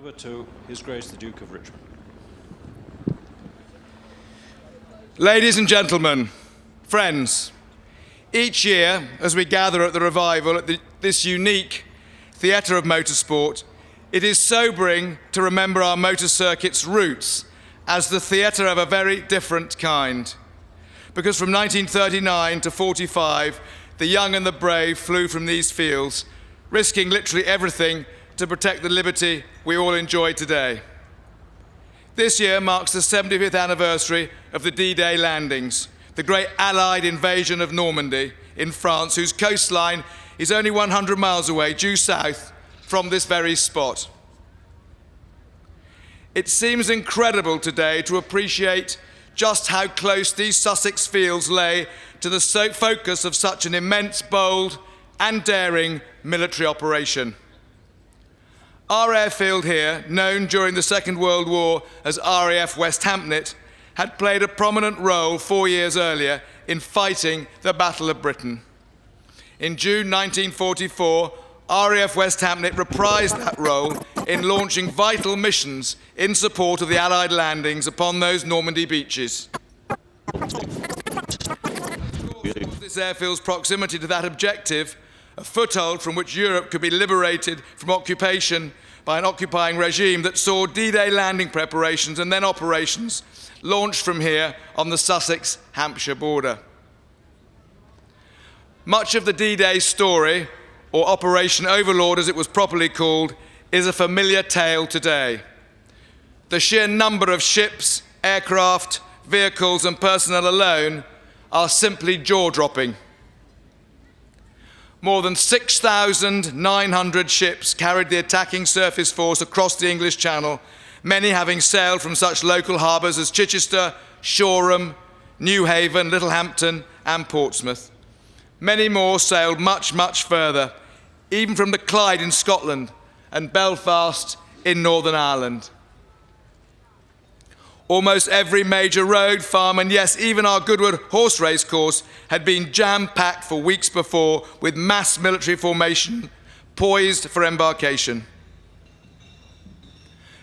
over to His Grace the Duke of Richmond. Ladies and gentlemen, friends, each year as we gather at the revival at this unique theatre of motorsport, it is sobering to remember our motor circuit's roots as the theatre of a very different kind. Because from 1939 to 45, the young and the brave flew from these fields, risking literally everything to protect the liberty we all enjoy today. This year marks the 75th anniversary of the D-Day landings, the great Allied invasion of Normandy in France, whose coastline is only 100 miles away, due south from this very spot. It seems incredible today to appreciate just how close these Sussex fields lay to the focus of such an immense, bold and daring military operation. Our airfield here, known during the Second World War as RAF Westhampton, had played a prominent role 4 years earlier in fighting the Battle of Britain. In June 1944, RAF Westhampton reprised that role in launching vital missions in support of the Allied landings upon those Normandy beaches. This airfield's proximity to that objective, a foothold from which Europe could be liberated from occupation by an occupying regime, that saw D-Day landing preparations and then operations launched from here on the Sussex-Hampshire border. Much of the D-Day story, or Operation Overlord as it was properly called, is a familiar tale today. The sheer number of ships, aircraft, vehicles and personnel alone are simply jaw-dropping. More than 6,900 ships carried the attacking surface force across the English Channel, many having sailed from such local harbours as Chichester, Shoreham, Newhaven, Littlehampton and Portsmouth. Many more sailed much, much further, even from the Clyde in Scotland and Belfast in Northern Ireland. Almost every major road, farm, and yes, even our Goodwood horse race course had been jam-packed for weeks before with mass military formation poised for embarkation.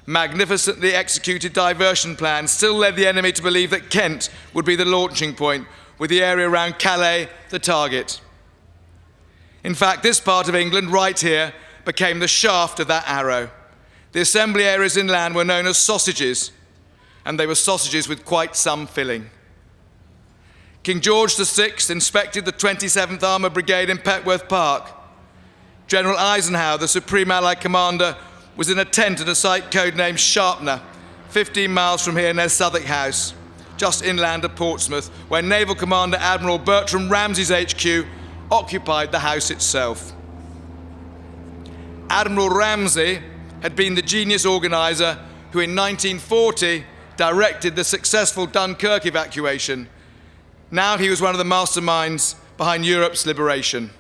Magnificently executed diversion plans still led the enemy to believe that Kent would be the launching point, with the area around Calais the target. In fact, this part of England, right here, became the shaft of that arrow. The assembly areas inland were known as sausages, and they were sausages with quite some filling. King George VI inspected the 27th Armoured Brigade in Petworth Park. General Eisenhower, the Supreme Allied Commander, was in a tent at a site codenamed Sharpener, 15 miles from here near Southwark House, just inland of Portsmouth, where Naval Commander Admiral Bertram Ramsay's HQ occupied the house itself. Admiral Ramsay had been the genius organiser who in 1940 directed the successful Dunkirk evacuation. Now he was one of the masterminds behind Europe's liberation.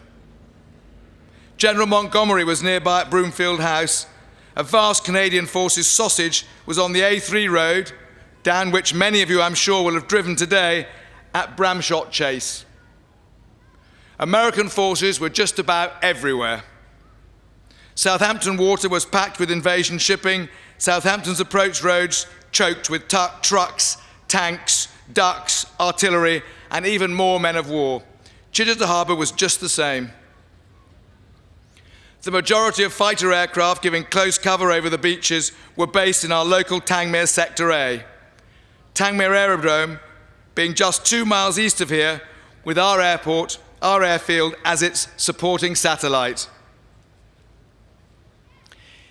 General Montgomery was nearby at Broomfield House. A vast Canadian Forces sausage was on the A3 road, down which many of you I'm sure will have driven today, at Bramshot Chase. American forces were just about everywhere. Southampton water was packed with invasion shipping. Southampton's approach roads choked with trucks, tanks, ducks, artillery, and even more men of war. Chichester Harbour was just the same. The majority of fighter aircraft giving close cover over the beaches were based in our local Tangmere Sector A. Tangmere Aerodrome being just 2 miles east of here, with our airfield as its supporting satellite.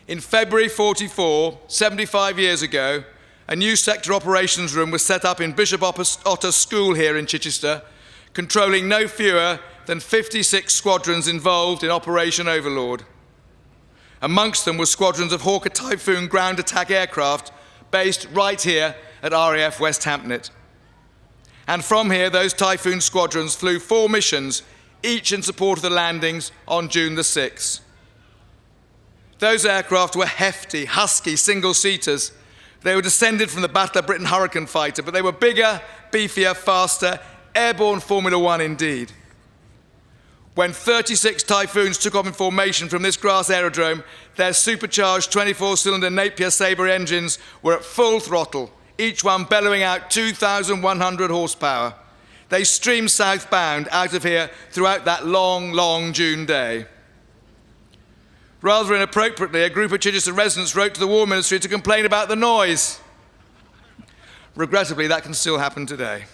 In February 44, 75 years ago, a new sector operations room was set up in Bishop Otter School here in Chichester, controlling no fewer than 56 squadrons involved in Operation Overlord. Amongst them were squadrons of Hawker Typhoon ground attack aircraft based right here at RAF Westhampton. And from here, those Typhoon squadrons flew 4 missions, each in support of the landings on June the 6th. Those aircraft were hefty, husky, single-seaters. They were descended from the Battle of Britain Hurricane fighter, but they were bigger, beefier, faster, airborne Formula One indeed. When 36 Typhoons took off in formation from this grass aerodrome, their supercharged 24-cylinder Napier Sabre engines were at full throttle, each one bellowing out 2,100 horsepower. They streamed southbound out of here throughout that long, long June day. Rather inappropriately, a group of Chichester residents wrote to the War Ministry to complain about the noise. Regrettably, that can still happen today.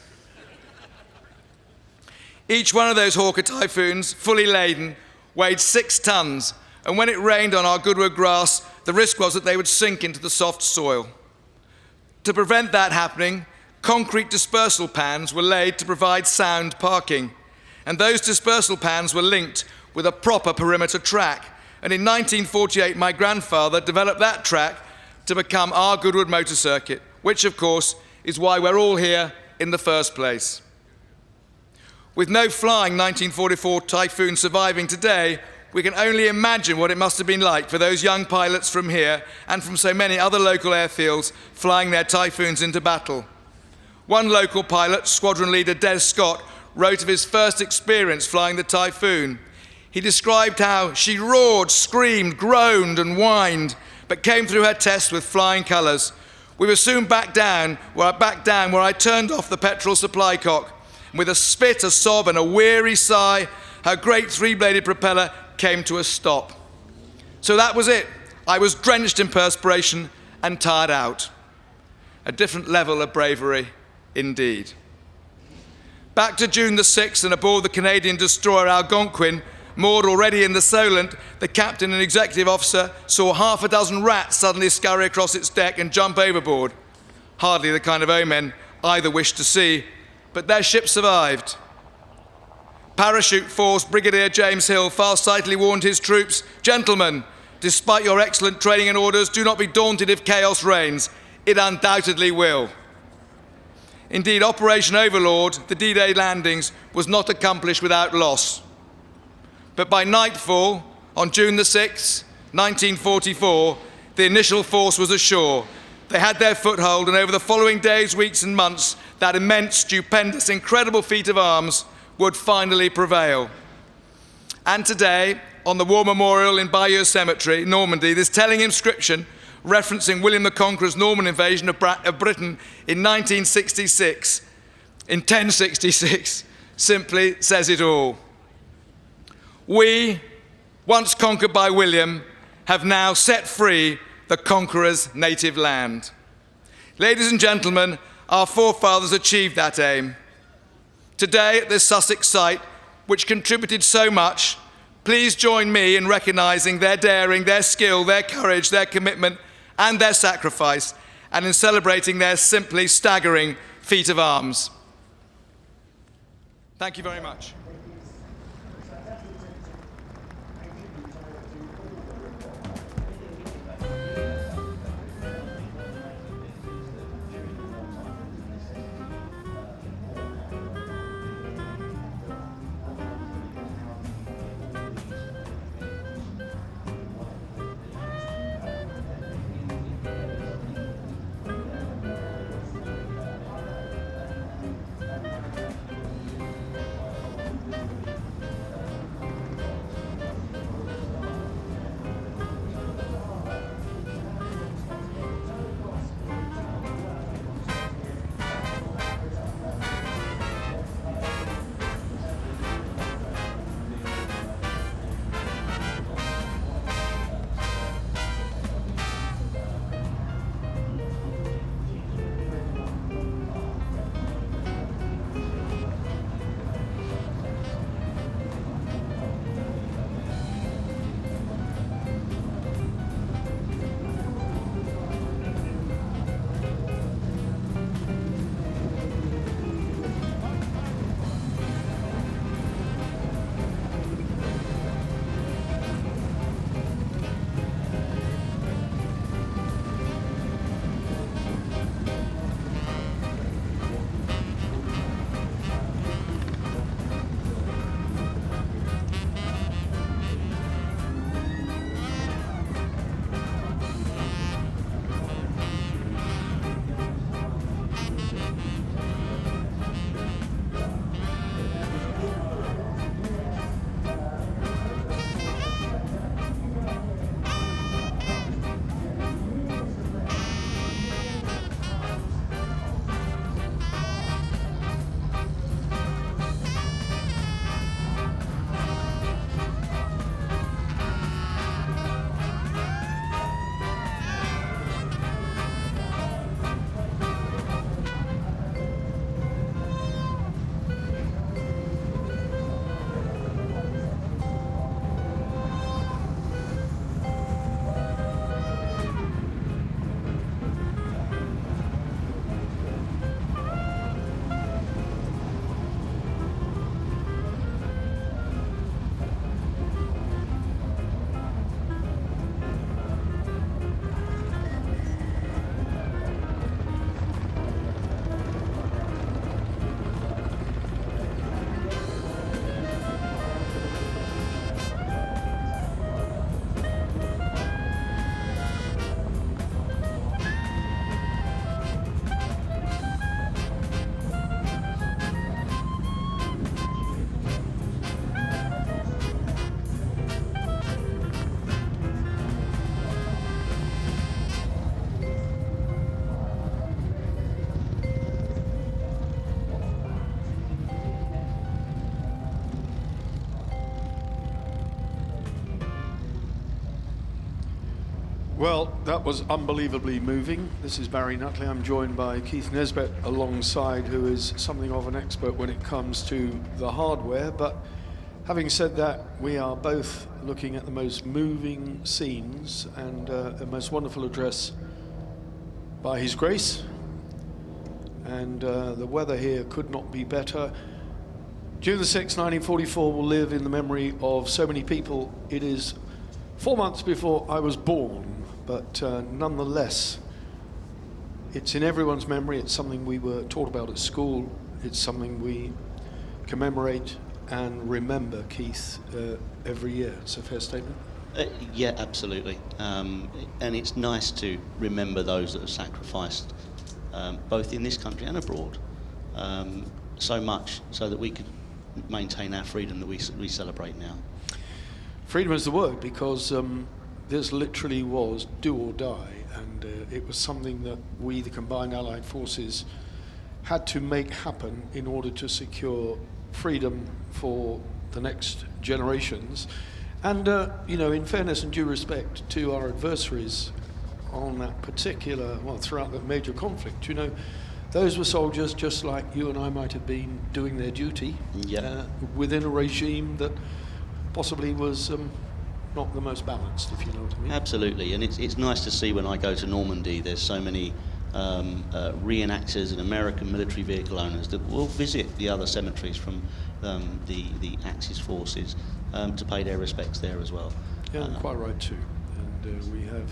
Each one of those Hawker Typhoons, fully laden, weighed 6 tons, and when it rained on our Goodwood grass, the risk was that they would sink into the soft soil. To prevent that happening, concrete dispersal pans were laid to provide sound parking, and those dispersal pans were linked with a proper perimeter track. And in 1948, my grandfather developed that track to become our Goodwood motor circuit, which, of course, is why we're all here in the first place. With no flying 1944 Typhoon surviving today, we can only imagine what it must have been like for those young pilots from here and from so many other local airfields flying their Typhoons into battle. One local pilot, squadron leader Des Scott, wrote of his first experience flying the Typhoon. He described how she roared, screamed, groaned and whined, but came through her test with flying colours. We were soon back down where I turned off the petrol supply cock. With a spit, a sob and a weary sigh, her great three-bladed propeller came to a stop. So that was it. I was drenched in perspiration and tired out. A different level of bravery indeed. Back to June the 6th and aboard the Canadian destroyer Algonquin, moored already in the Solent, the captain and executive officer saw half a dozen rats suddenly scurry across its deck and jump overboard. Hardly the kind of omen either wished to see, but their ship survived. Parachute Force Brigadier James Hill farsightedly warned his troops, "Gentlemen, despite your excellent training and orders, do not be daunted if chaos reigns. It undoubtedly will." Indeed, Operation Overlord, the D-Day landings, was not accomplished without loss. But by nightfall, on June the 6th, 1944, the initial force was ashore. They had their foothold, and over the following days, weeks and months, that immense, stupendous, incredible feat of arms would finally prevail. And today, on the War Memorial in Bayeux Cemetery, Normandy, this telling inscription referencing William the Conqueror's Norman invasion of Britain in 1066, simply says it all. We, once conquered by William, have now set free the conqueror's native land. Ladies and gentlemen, our forefathers achieved that aim. Today, at this Sussex site, which contributed so much, please join me in recognising their daring, their skill, their courage, their commitment, and their sacrifice, and in celebrating their simply staggering feat of arms. Thank you very much. Well, that was unbelievably moving. This is Barry Nutley. I'm joined by Keith Nesbitt alongside, who is something of an expert when it comes to the hardware. But having said that, we are both looking at the most moving scenes and a most wonderful address by His Grace. And the weather here could not be better. June the 6th, 1944 will live in the memory of so many people. It is 4 months before I was born. But nonetheless, it's in everyone's memory. It's something we were taught about at school. It's something we commemorate and remember, Keith, every year. It's a fair statement? Yeah, absolutely. And it's nice to remember those that have sacrificed, both in this country and abroad, so much so that we could maintain our freedom that we celebrate now. Freedom is the word, because this literally was do or die, and it was something that we, the combined Allied forces, had to make happen in order to secure freedom for the next generations. And, you know, in fairness and due respect to our adversaries on that particular, well, throughout the major conflict, you know, those were soldiers just like you and I might have been doing their duty within a regime that possibly was not the most balanced, if you know what I mean. Absolutely, and it's nice to see when I go to Normandy, there's so many reenactors and American military vehicle owners that will visit the other cemeteries from the Axis forces to pay their respects there as well. Yeah, quite right too. And we have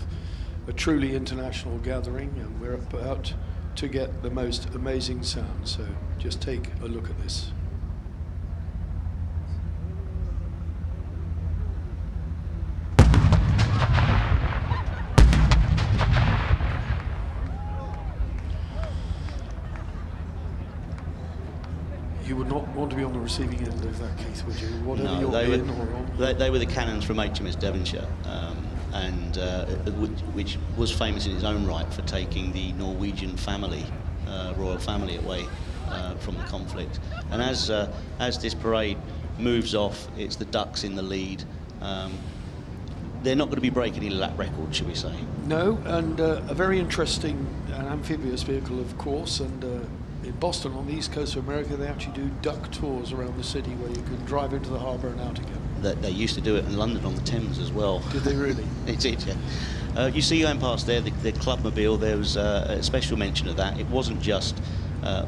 a truly international gathering, and we're about to get the most amazing sound. So just take a look at this. You would not want to be on the receiving end of that, Keith, would you? Whatever No, you're in or on. they were the cannons from HMS Devonshire, and which was famous in its own right for taking the Norwegian family, royal family, away from the conflict. And as this parade moves off, it's the Ducks in the lead. They're not going to be breaking any lap record, should we say? No, and a very interesting amphibious vehicle, of course, and in Boston, on the east coast of America, they actually do duck tours around the city where you can drive into the harbour and out again. They used to do it in London on the Thames as well. Did they really? They did, yeah. You see going past there, the Clubmobile, there was a special mention of that. It wasn't just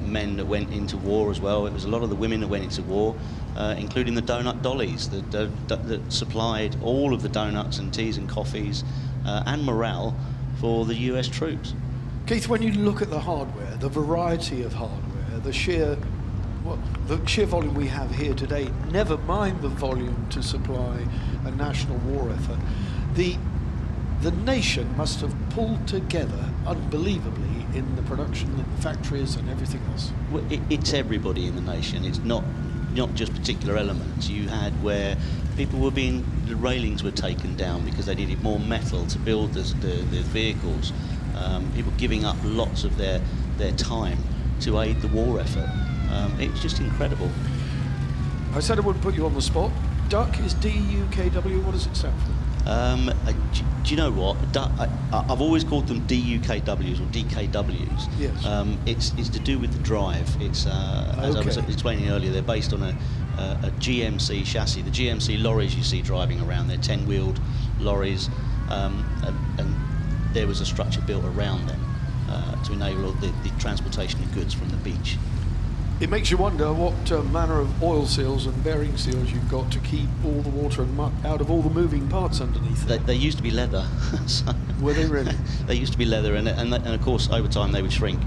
men that went into war as well. It was a lot of the women that went into war, including the donut dollies that supplied all of the donuts and teas and coffees and morale for the US troops. Keith, when you look at the hardware, the variety of hardware, the sheer volume we have here today, never mind the volume to supply a national war effort, the nation must have pulled together unbelievably in the production, in the factories and everything else. Well, it's everybody in the nation. It's not just particular elements. You had where people the railings were taken down because they needed more metal to build the vehicles. People giving up lots of their time to aid the war effort. It's just incredible. I said I wouldn't put you on the spot. Duck is D-U-K-W. What does it stand for? Do you know what? I've always called them DUKWs or DKWs. Yes. It's to do with the drive. It's as I was explaining earlier, they're based on a GMC chassis. The GMC lorries you see driving around, they're 10-wheeled lorries, and there was a structure built around them to enable the transportation of goods from the beach. It makes you wonder what manner of oil seals and bearing seals you've got to keep all the water and muck out of all the moving parts underneath. They used to be leather. So were they really? They used to be leather, and of course over time they would shrink.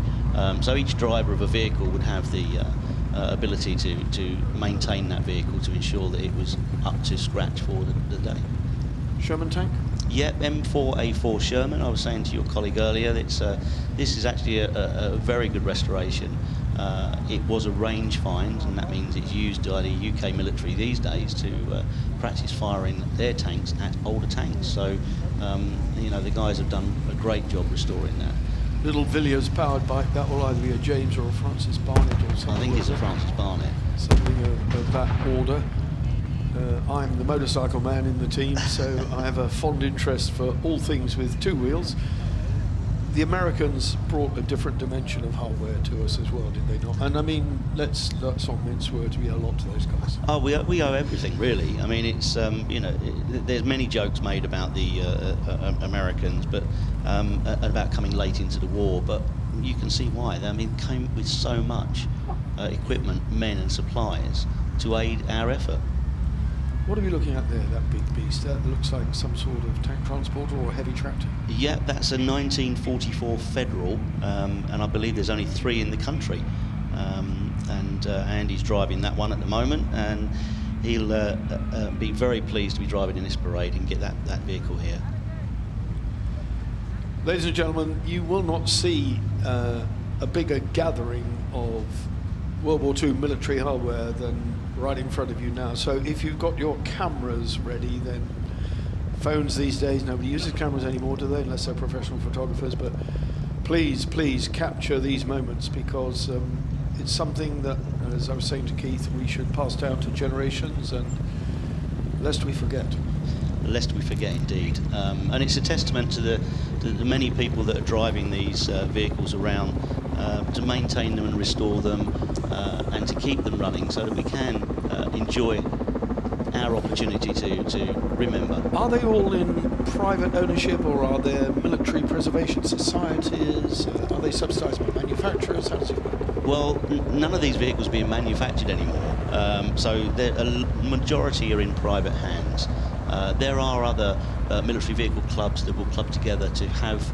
So each driver of a vehicle would have the ability to maintain that vehicle to ensure that it was up to scratch for the day. Sherman tank? Yeah, M4A4 Sherman. I was saying to your colleague earlier, this is actually a very good restoration. It was a range find, and that means it's used by the UK military these days to practice firing their tanks at older tanks. So, the guys have done a great job restoring that. Little Villiers powered bike, that will either be a James or a Francis Barnett or something. I think it's a Francis Barnett. Something of that order. I'm the motorcycle man in the team, so I have a fond interest for all things with two wheels. The Americans brought a different dimension of hardware to us as well, did they not? And I mean, let's not mince words, we owe a lot to those guys. Oh, we owe everything, really. I mean, it's, there's many jokes made about the Americans, but about coming late into the war, but you can see why. I mean, came with so much equipment, men and supplies to aid our effort. What are we looking at there, that big beast? That looks like some sort of tank transporter or a heavy tractor. Yeah, that's a 1944 Federal, and I believe there's only 3 in the country. And Andy's driving that one at the moment, and he'll be very pleased to be driving in this parade and get that vehicle here. Ladies and gentlemen, you will not see a bigger gathering of World War II military hardware than right in front of you now. So if you've got your cameras ready, then phones these days, nobody uses cameras anymore, do they, unless they're professional photographers, but please capture these moments, because it's something that, as I was saying to Keith, we should pass down to generations, and lest we forget. Lest we forget, indeed. And it's a testament to the many people that are driving these vehicles around to maintain them and restore them, and to keep them running so that we can enjoy our opportunity to remember. Are they all in private ownership, or are there military preservation societies? Are they subsidised by manufacturers? How does it work? Well, none of these vehicles are being manufactured anymore, so a majority are in private hands. There are other military vehicle clubs that will club together to have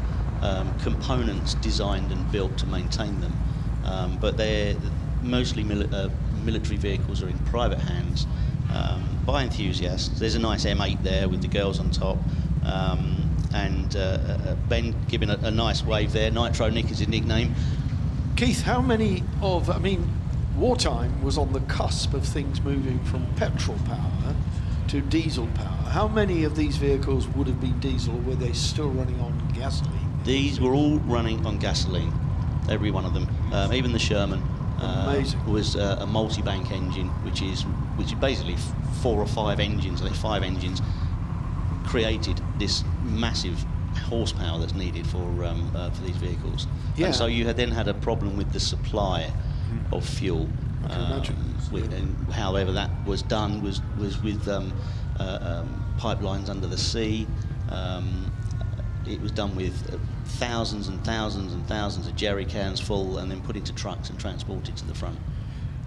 components designed and built to maintain them, but they're mostly military vehicles are in private hands by enthusiasts. There's a nice M8 there with the girls on top, and Ben giving a nice wave there. Nitro Nick is his nickname. Keith, how many of, I mean, wartime was on the cusp of things moving from petrol power to diesel power. How many of these vehicles would have been diesel, or were they still running on gasoline? These were all running on gasoline, every one of them. Even the Sherman was a multi-bank engine, which is basically 4 or 5 engines, I think 5 engines, created this massive horsepower that's needed for these vehicles. Yeah. And so you then had a problem with the supply of fuel. I can imagine. And however that was done was with pipelines under the sea. It was done with thousands and thousands and thousands of jerry cans full, and then put into trucks and transported to the front.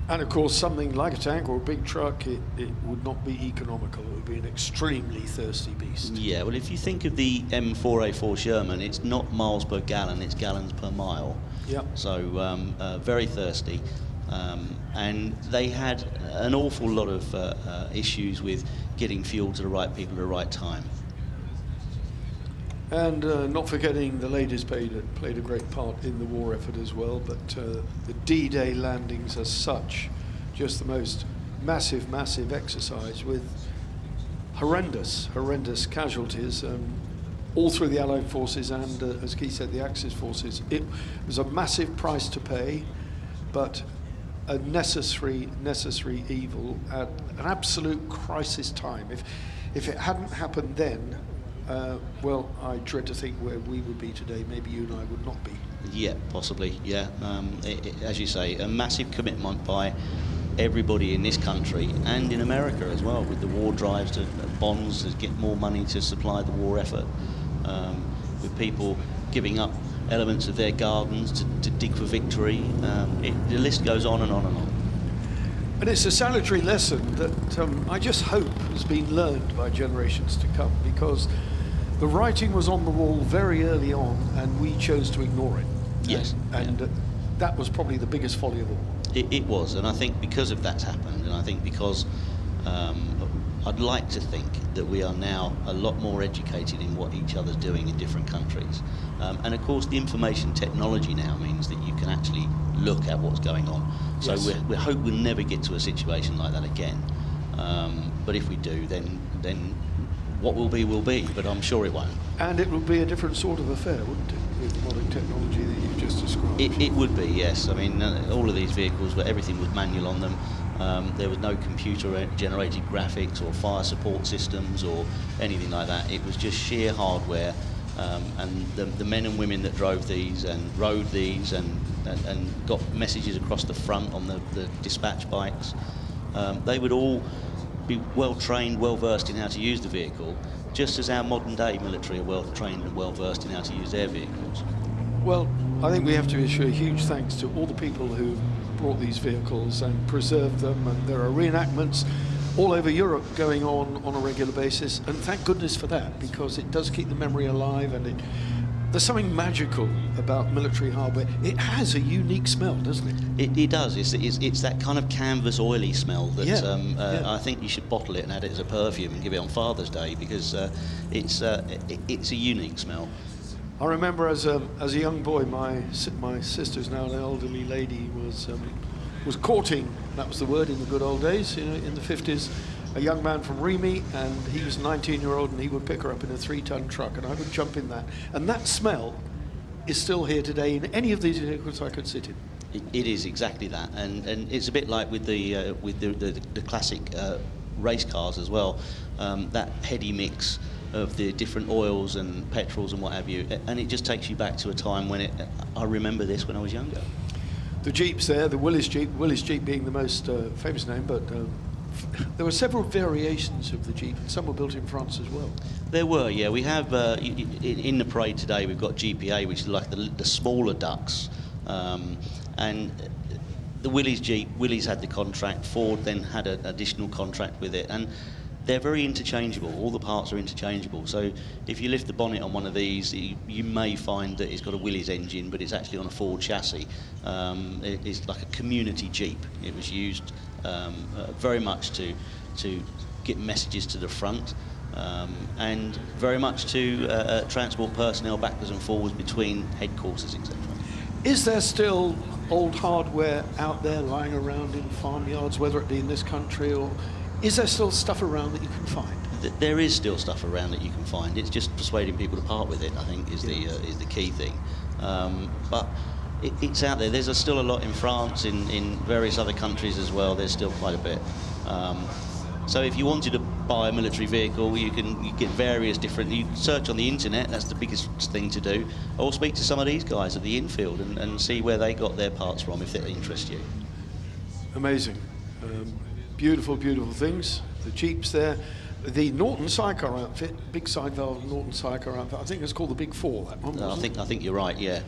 And of course, something like a tank or a big truck, it would not be economical. It would be an extremely thirsty beast. Yeah, well, if you think of the M4A4 Sherman, it's not miles per gallon, it's gallons per mile. Yeah. So very thirsty. And they had an awful lot of issues with getting fuel to the right people at the right time. And not forgetting the ladies played a great part in the war effort as well, but the D-Day landings as such, just the most massive exercise with horrendous casualties all through the Allied forces and, as Keith said, the Axis forces. It was a massive price to pay, but a necessary evil at an absolute crisis time. If it hadn't happened then, well, I dread to think where we would be today. Maybe you and I would not be. Yeah, possibly, yeah. As you say, a massive commitment by everybody in this country and in America as well, with the war drives to bonds to get more money to supply the war effort, with people giving up elements of their gardens to dig for victory. The list goes on and on and on. And it's a salutary lesson that I just hope has been learned by generations to come, because the writing was on the wall very early on, and we chose to ignore it. Yes. And that was probably the biggest folly of all. It was, and I think because of that's happened, and I think because I'd like to think that we are now a lot more educated in what each other's doing in different countries. And of course, the information technology now means that you can actually look at what's going on. So yes. we hope we'll never get to a situation like that again. But if we do, then what will be, but I'm sure it won't. And it would be a different sort of affair, wouldn't it, with the modern technology that you've just described? It would be, yes. I mean, all of these vehicles, everything was manual on them. There was no computer-generated graphics or fire support systems or anything like that. It was just sheer hardware, and the men and women that drove these and rode these and got messages across the front on the dispatch bikes, they would all be well trained, well versed in how to use the vehicle, just as our modern day military are well trained and well versed in how to use their vehicles. Well, I think we have to issue a huge thanks to all the people who brought these vehicles and preserved them, and there are reenactments all over Europe going on a regular basis, and thank goodness for that, because it does keep the memory alive, and there's something magical about military hardware. It has a unique smell, doesn't it? It does. It's that kind of canvas oily smell that Yeah. I think you should bottle it and add it as a perfume and give it on Father's Day, because it's a unique smell. I remember as a young boy, my sister's now an elderly lady, was courting, that was the word in the good old days, you know, in the 50s, a young man from Remy, and he was a 19-year-old, and he would pick her up in a 3-ton truck, and I would jump in that. And that smell is still here today in any of these vehicles I could sit in. It is exactly that, and it's a bit like with the classic race cars as well. That heady mix of the different oils and petrols and what have you, and it just takes you back to a time when I remember this when I was younger. The Jeeps there, the Willis Jeep being the most famous name, but there were several variations of the Jeep, and some were built in France as well. There were, yeah. We have, in the parade today, we've got GPA, which is like the smaller ducks, and the Willys Jeep, Willys had the contract, Ford then had an additional contract with it, and they're very interchangeable. All the parts are interchangeable. So if you lift the bonnet on one of these, you may find that it's got a Willys engine, but it's actually on a Ford chassis. It's like a community Jeep. It was used very much to get messages to the front, and very much to transport personnel backwards and forwards between headquarters, etc. Is there still old hardware out there lying around in farmyards, whether it be in this country, or is there still stuff around that you can find? There is still stuff around that you can find. It's just persuading people to part with it, I think, is the key thing. But it's out there. There's still a lot in France, in various other countries as well. There's still quite a bit. So if you wanted to buy a military vehicle, you get various different. You search on the internet. That's the biggest thing to do. Or speak to some of these guys at the infield and see where they got their parts from, if that interests you. Amazing. Beautiful, beautiful things. The Jeeps there. The Norton sidecar outfit, big side valve Norton sidecar outfit. I think it's called the Big Four, that one, wasn't it? I think you're right, yeah.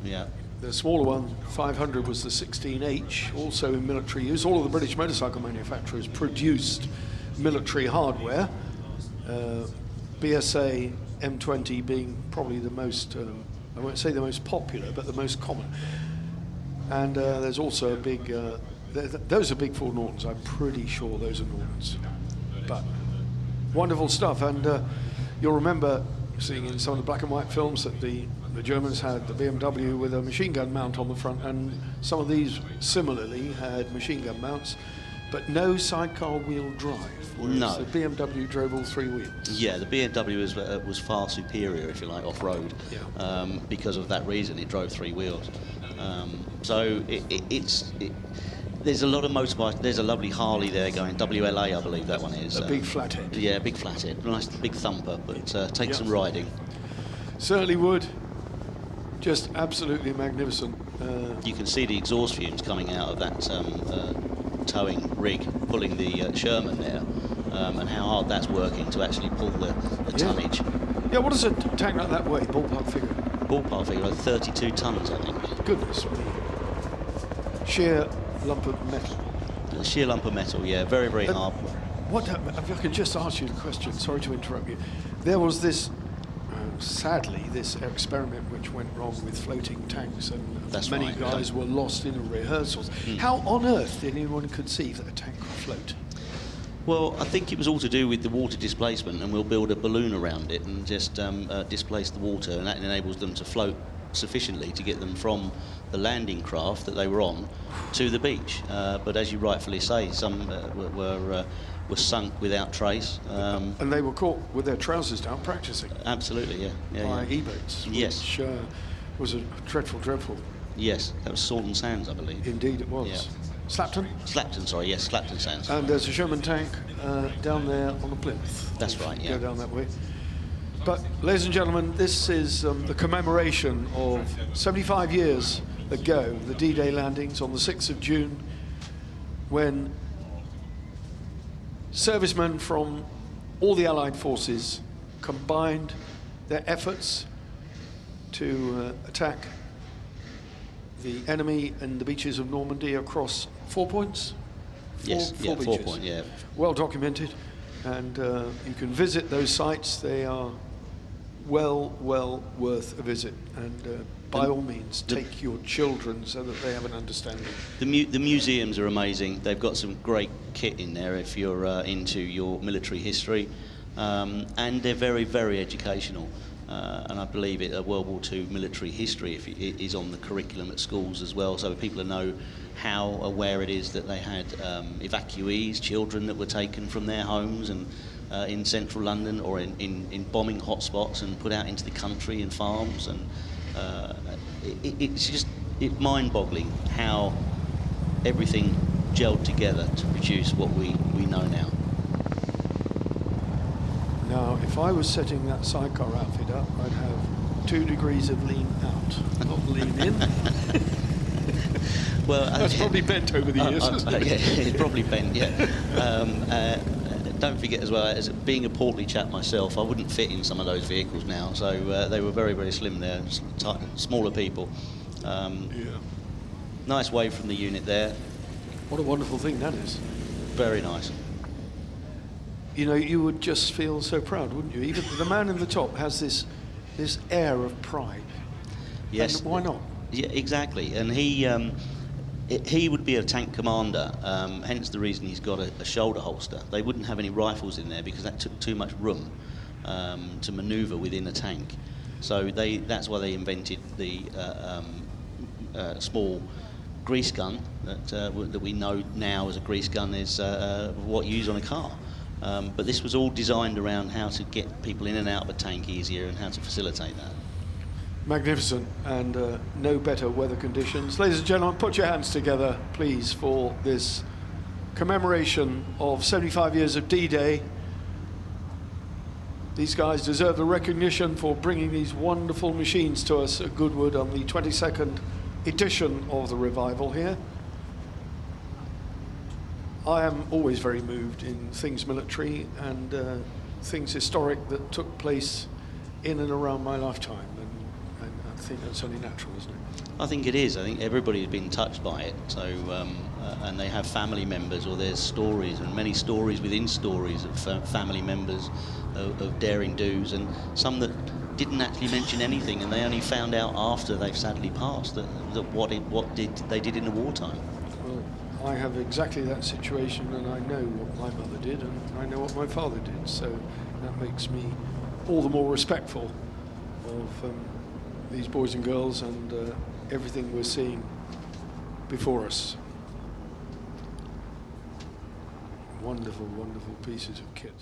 Yeah. The smaller one, 500, was the 16H, also in military use. All of the British motorcycle manufacturers produced military hardware. BSA M20 being probably the most, I won't say the most popular, but the most common. And there's also a big, those are Big Four Nortons. I'm pretty sure those are Nortons. But wonderful stuff. And you'll remember seeing in some of the black and white films that the Germans had the BMW with a machine gun mount on the front, and some of these similarly had machine gun mounts, but no sidecar wheel drive. No. The BMW drove all 3 wheels. Yeah, the BMW was far superior, if you like, off-road, because of that reason. It drove 3 wheels. So there's a lot of motorbikes. There's a lovely Harley there going, WLA, I believe that one is. A big flathead. Yeah, big flathead. Nice big thumper, but takes some riding. Certainly would. Just absolutely magnificent. You can see the exhaust fumes coming out of that towing rig, pulling the Sherman there, and how hard that's working to actually pull the tonnage. Yeah, what does a tank like that weigh, ballpark figure? Ballpark figure, like 32 tons, I think. Goodness me. Sheer lump of metal. A sheer lump of metal, yeah, very, very hard. If I could just ask you a question, sorry to interrupt you. There was this, sadly, this experiment which went wrong with floating tanks, and many guys were lost in the rehearsals. How on earth did anyone conceive that a tank could float? Well, I think it was all to do with the water displacement, and we'll build a balloon around it and just displace the water, and that enables them to float sufficiently to get them from the landing craft that they were on to the beach. But as you rightfully say, some were sunk without trace. And they were caught with their trousers down practicing. Absolutely, yeah. By e-boats, yes. Which was a dreadful, dreadful. Yes, that was Salt and Sands, I believe. Indeed it was. Yeah. Slapton. Slapton, sorry, yes, Slapton Sands. And there's a Sherman tank down there on the plinth. That's right, yeah. Go down that way. But, ladies and gentlemen, this is the commemoration of 75 years ago, the D-Day landings on the 6th of June, when servicemen from all the Allied forces combined their efforts to attack the enemy in the beaches of Normandy across 4 points. Yes, four yeah, 4 beaches. point, yeah. Well documented, and you can visit those sites. They are well worth a visit, and by all means, take your children so that they have an understanding. The museums are amazing. They've got some great kit in there if you're into your military history, and they're very educational. And I believe World War II military history is on the curriculum at schools as well, so people know how aware it is that they had evacuees, children that were taken from their homes and in central London or in bombing hotspots and put out into the country in farms, and it's just mind-boggling how everything gelled together to produce what we know now. Now, if I was setting that sidecar outfit up, I'd have 2 degrees of lean out, not lean in. Well, That's probably bent over the years, isn't it? Yeah, it's probably bent, yeah. Don't forget as well, as being a portly chap myself, I wouldn't fit in some of those vehicles now, so they were very slim there, smaller people. Yeah. Nice wave from the unit there. What a wonderful thing that is. Very nice. You know, you would just feel so proud, wouldn't you? Even the man in the top has this air of pride. Yes. And why not? Yeah, exactly. And he would be a tank commander, hence the reason he's got a shoulder holster. They wouldn't have any rifles in there because that took too much room to manoeuvre within a tank. So that's why they invented the small grease gun that we know now as a grease gun is what you use on a car. But this was all designed around how to get people in and out of a tank easier and how to facilitate that. Magnificent, and no better weather conditions. Ladies and gentlemen, put your hands together, please, for this commemoration of 75 years of D-Day. These guys deserve the recognition for bringing these wonderful machines to us at Goodwood on the 22nd edition of the revival here. I am always very moved in things military and things historic that took place in and around my lifetime, and I think that's only natural, isn't it? I think it is. I think everybody has been touched by it. So, and they have family members, or there's stories, and many stories within stories of family members of daring do's, and some that didn't actually mention anything, and they only found out after they've sadly passed that what they did in the wartime. Well, I have exactly that situation, and I know what my mother did, and I know what my father did, so that makes me all the more respectful of these boys and girls and everything we're seeing before us. Wonderful, wonderful pieces of kit.